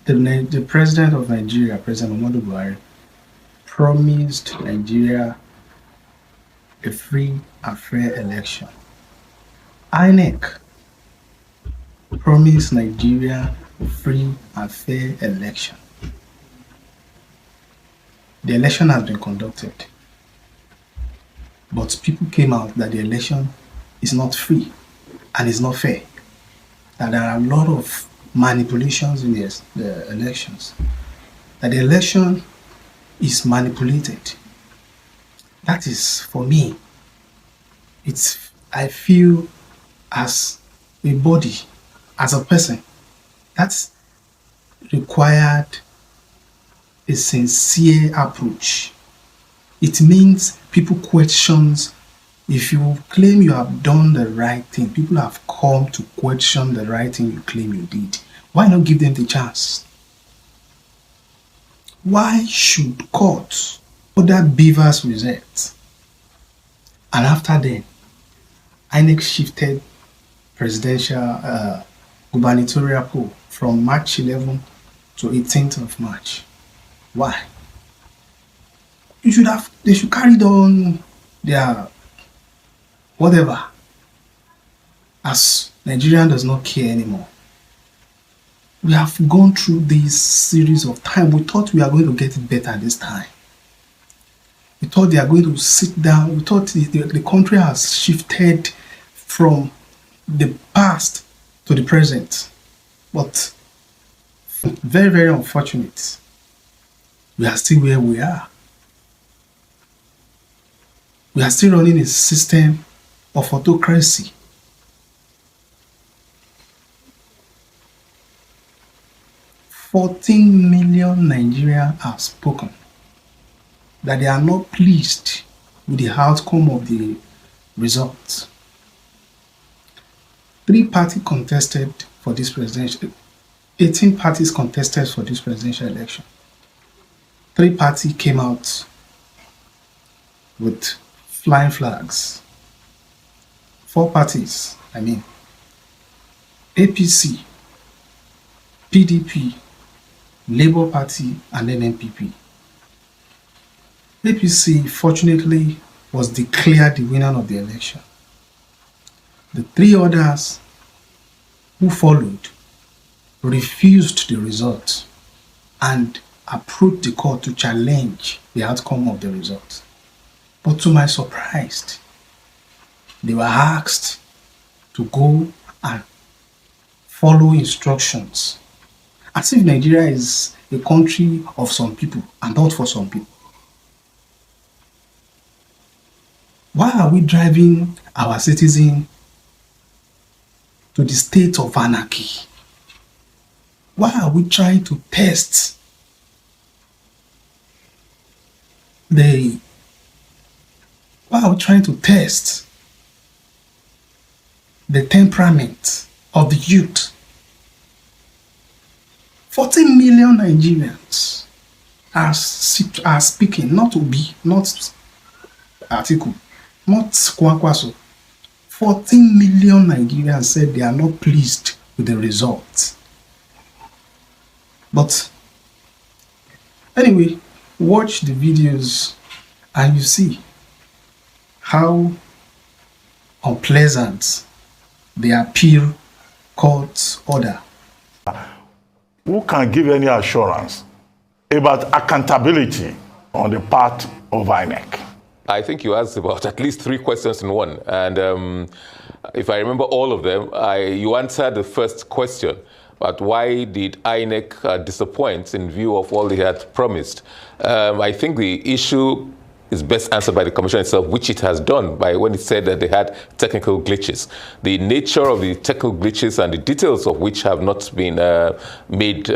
The president of Nigeria, President Muhammadu Buhari, promised Nigeria a free and fair election. INEC promised Nigeria a free and fair election. The election has been conducted, but people came out that the election is not free and is not fair, that there are a lot of manipulations in the elections, that the election is manipulated. That is, for me, I feel as a body, as a person, that's required a sincere approach. It means people questions. If you claim you have done the right thing, people have come to question the right thing you claim you did. Why not give them the chance? Why should courts order beavers results? And after then, INEC shifted presidential gubernatorial poll from March 11 to 18th of March. Why? They should carry on their whatever, as Nigeria does not care anymore. We have gone through this series of time. We thought we are going to get it better this time. We thought they are going to sit down. We thought the country has shifted from the past to the present. But very, very unfortunate. We are still where we are. We are still running a system of autocracy. $14 million Nigerians have spoken that they are not pleased with the outcome of the results. 18 parties contested for this presidential election. 3 parties came out with flying flags. 4 parties, APC, PDP, Labour Party, and Nnpp. APC, fortunately, was declared the winner of the election. The 3 others who followed refused the result and approached the court to challenge the outcome of the result. But to my surprise, they were asked to go and follow instructions, as if Nigeria is a country of some people and not for some people. Why are we driving our citizens to the state of anarchy? Why are we trying to test the temperament of the youth? 14 million Nigerians are speaking, not Obi, not Atiku, not Kwankwaso. 14 million Nigerians said they are not pleased with the results. But anyway, watch the videos and you see how unpleasant the appeal court order. Who can give any assurance about accountability on the part of INEC? I think you asked about at least 3 questions in one. And if I remember all of them, you answered the first question. But why did INEC disappoint in view of all they had promised? I think the issue is best answered by the Commission itself, which it has done by when it said that they had technical glitches. The nature of the technical glitches and the details of which have not been made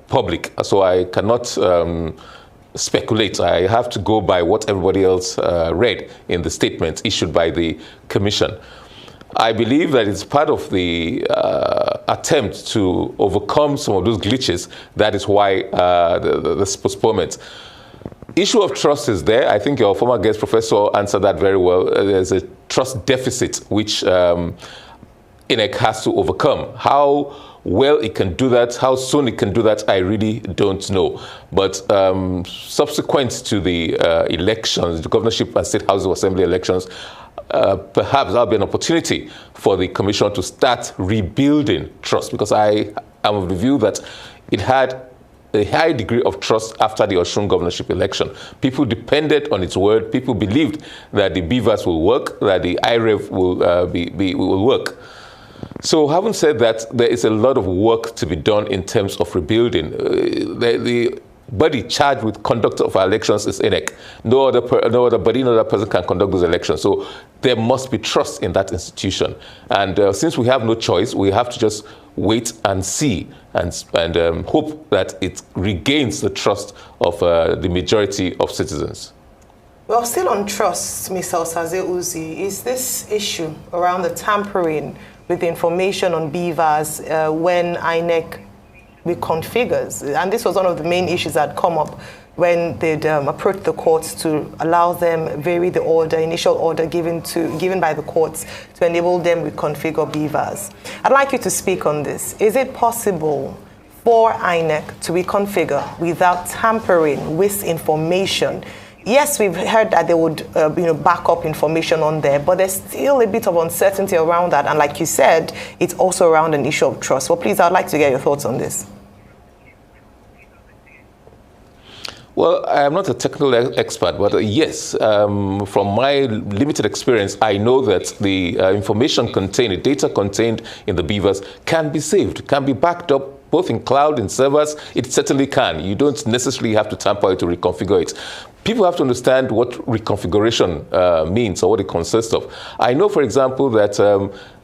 public. So I cannot speculate. I have to go by what everybody else read in the statement issued by the Commission. I believe that it's part of the attempt to overcome some of those glitches. That is why the postponement. Issue of trust is there. I think your former guest professor answered that very well. There's a trust deficit which INEC has to overcome. How well it can do that, how soon it can do that, I really don't know. But subsequent to the elections, the governorship and state house of assembly elections, perhaps that'll be an opportunity for the commission to start rebuilding trust, because I am of the view that it had a high degree of trust after the Osun governorship election. People depended on its word. People believed that the BVAS will work, that the IREV will work. So having said that, there is a lot of work to be done in terms of rebuilding. The body charged with conduct of our elections is INEC. No other body, no other person can conduct those elections. So there must be trust in that institution. And since we have no choice, we have to just wait and see and hope that it regains the trust of the majority of citizens. Well, still on trust, Mr. Osaze Uzi, is this issue around the tampering with the information on BVAS when INEC reconfigures, and this was one of the main issues that had come up when they'd approached the courts to allow them vary the order, initial order given by the courts to enable them to reconfigure BVAS. I'd like you to speak on this. Is it possible for INEC to reconfigure without tampering with information? Yes, we've heard that they would back up information on there, but there's still a bit of uncertainty around that. And like you said, it's also around an issue of trust. Well, please, I'd like to get your thoughts on this. Well, I am not a technical expert, but yes, from my limited experience, I know that the information contained, the data contained in the BVAS can be saved, can be backed up both in cloud and servers. It certainly can. You don't necessarily have to tamper it to reconfigure it. People have to understand what reconfiguration means or what it consists of. I know, for example, that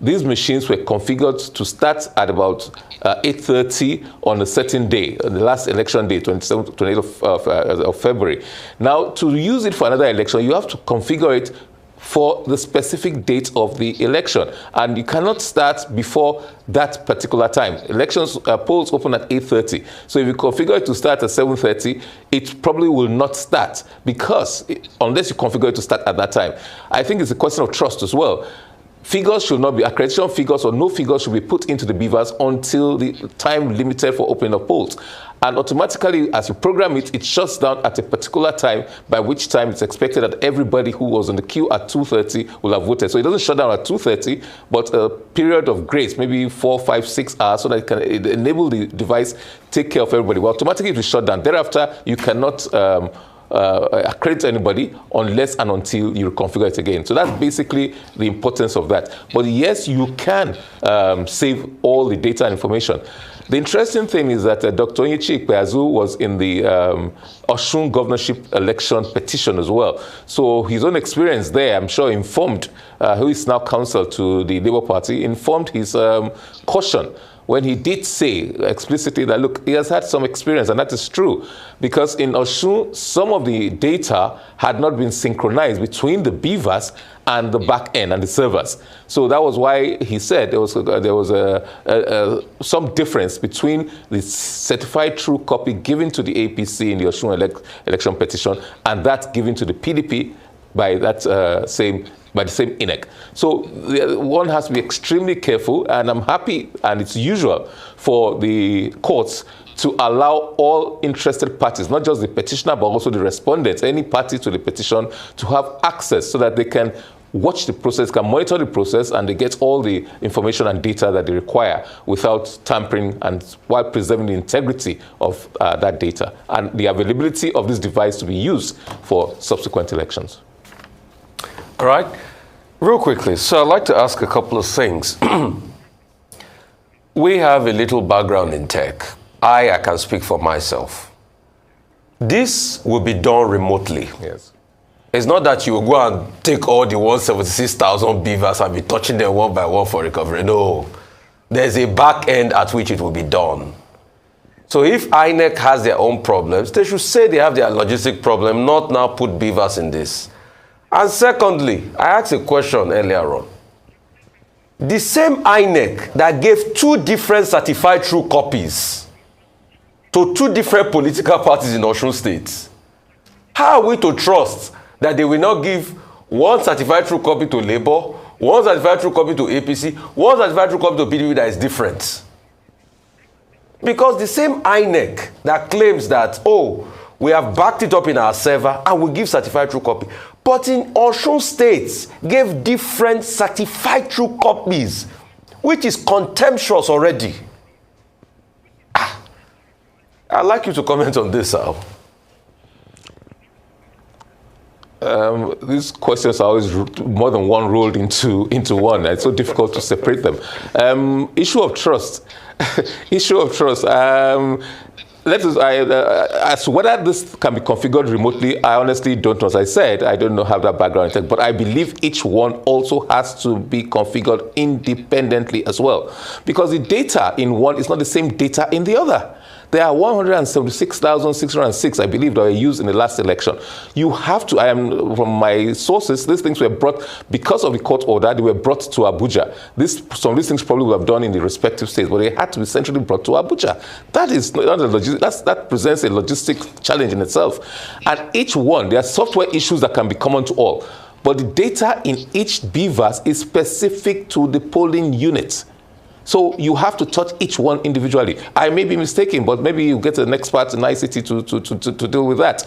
these machines were configured to start at about 8:30 on a certain day, the last election day, 28th of February. Now, to use it for another election, you have to configure it for the specific date of the election, and you cannot start before that particular time. Elections polls open at 8:30, so if you configure it to start at 7:30, it probably will not start, because unless you configure it to start at that time. I think it's a question of trust as well. Figures should not be, accreditation figures or no figures should be put into the BVAS until the time limited for opening of polls. And automatically, as you program it, it shuts down at a particular time, by which time it's expected that everybody who was on the queue at 2:30 will have voted. So it doesn't shut down at 2:30, but a period of grace, maybe 4, 5, 6 hours, so that it can enable the device take care of everybody. Well, automatically it will shut down. Thereafter, you cannot accredit anybody unless and until you reconfigure it again. So that's basically the importance of that. But yes, you can save all the data and information. The interesting thing is that Dr. Nnpp was in the Osun governorship election petition as well. So his own experience there, I'm sure, informed, who is now counsel to the Labour Party, informed his caution when he did say explicitly that, look, he has had some experience, and that is true, because in Osun, some of the data had not been synchronized between the BVAS and the back end and the servers. So that was why he said there was some difference between the certified true copy given to the APC in the Osun election petition and that given to the PDP by that the same INEC. So one has to be extremely careful, and I'm happy, and it's usual for the courts to allow all interested parties, not just the petitioner, but also the respondents, any party to the petition, to have access so that they can watch the process, can monitor the process, and they get all the information and data that they require without tampering, and while preserving the integrity of that data and the availability of this device to be used for subsequent elections. All right. Real quickly, so I'd like to ask a couple of things. We have a little background in tech. I can speak for myself. This will be done remotely. Yes. It's not that you will go and take all the 176,000 BVAS and be touching them one by one for recovery. No. There's a back end at which it will be done. So if INEC has their own problems, they should say they have their logistic problem, not now put BVAS in this. And secondly, I asked a question earlier on. The same INEC that gave 2 different certified true copies to 2 different political parties in Osun State, how are we to trust that they will not give 1 certified true copy to Labour, 1 certified true copy to APC, 1 certified true copy to PDP that is different? Because the same INEC that claims that, oh, we have backed it up in our server and we give certified true copy. But in Osun states gave different certified true copies, which is contemptuous already. I'd like you to comment on this, Al. These questions are always more than one rolled into one. It's so difficult to separate them. Issue of trust. Issue of trust. As to whether this can be configured remotely, I honestly don't know. As I said, I don't know how that background in tech, but I believe each one also has to be configured independently as well, because the data in one is not the same data in the other. There are 176,606, I believe, that were used in the last election. You have to, from my sources, these things were brought, because of the court order, they were brought to Abuja. Some of these things probably would have done in the respective states, but they had to be centrally brought to Abuja. That is not a that presents a logistic challenge in itself. And each one, there are software issues that can be common to all, but the data in each BVAS is specific to the polling unit. So you have to touch each one individually. I may be mistaken, but maybe you get an expert in ICT to deal with that.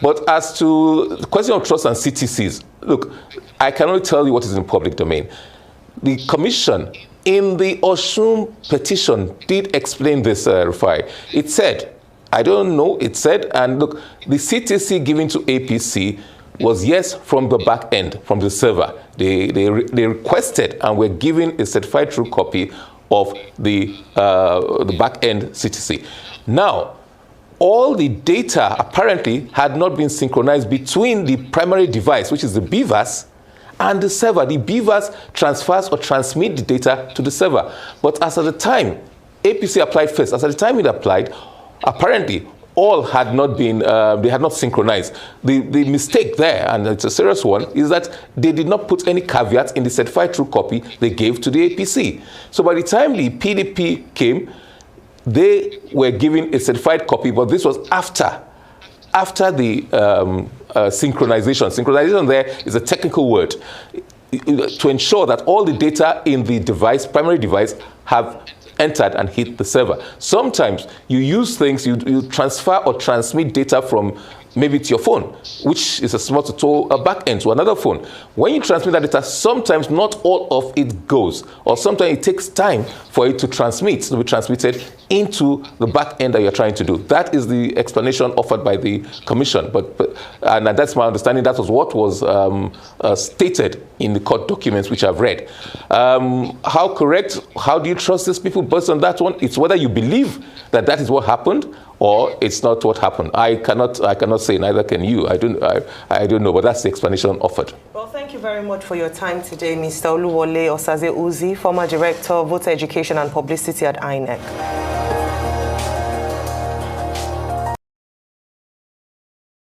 But as to the question of trust and CTCs, look, I can only tell you what is in public domain. The commission in the Osun petition did explain this, Rufai. It said, I don't know, it said, and look, the CTC given to APC was yes from the back end, from the server. They requested and were given a certified true copy of the back-end CTC. Now, all the data apparently had not been synchronized between the primary device, which is the BVAS, and the server. The BVAS transfers or transmits the data to the server. But as at the time, APC applied first. As at the time it applied, apparently all had not been, they had not synchronized. The mistake there, and it's a serious one, is that they did not put any caveats in the certified true copy they gave to the APC. So by the time the PDP came, they were given a certified copy, but this was after the synchronization. Synchronization there is a technical word to ensure that all the data in the device, primary device, have entered and hit the server. Sometimes you use things, you transfer or transmit data from maybe to your phone, which is a smart to a back end to another phone. When you transmit that data, sometimes not all of it goes, or sometimes it takes time for it to transmit, to be transmitted into the back end that you're trying to do. That is the explanation offered by the commission, and that's my understanding. That was what was stated in the court documents which I've read. How correct? How do you trust these people based on that one? It's whether you believe that that is what happened or it's not what happened. I cannot say, neither can you. I don't know, but that's the explanation offered. Well, thank you very much for your time today, Mr. Oluwole Osaze-Uzi, former Director of Voter Education and Publicity at INEC.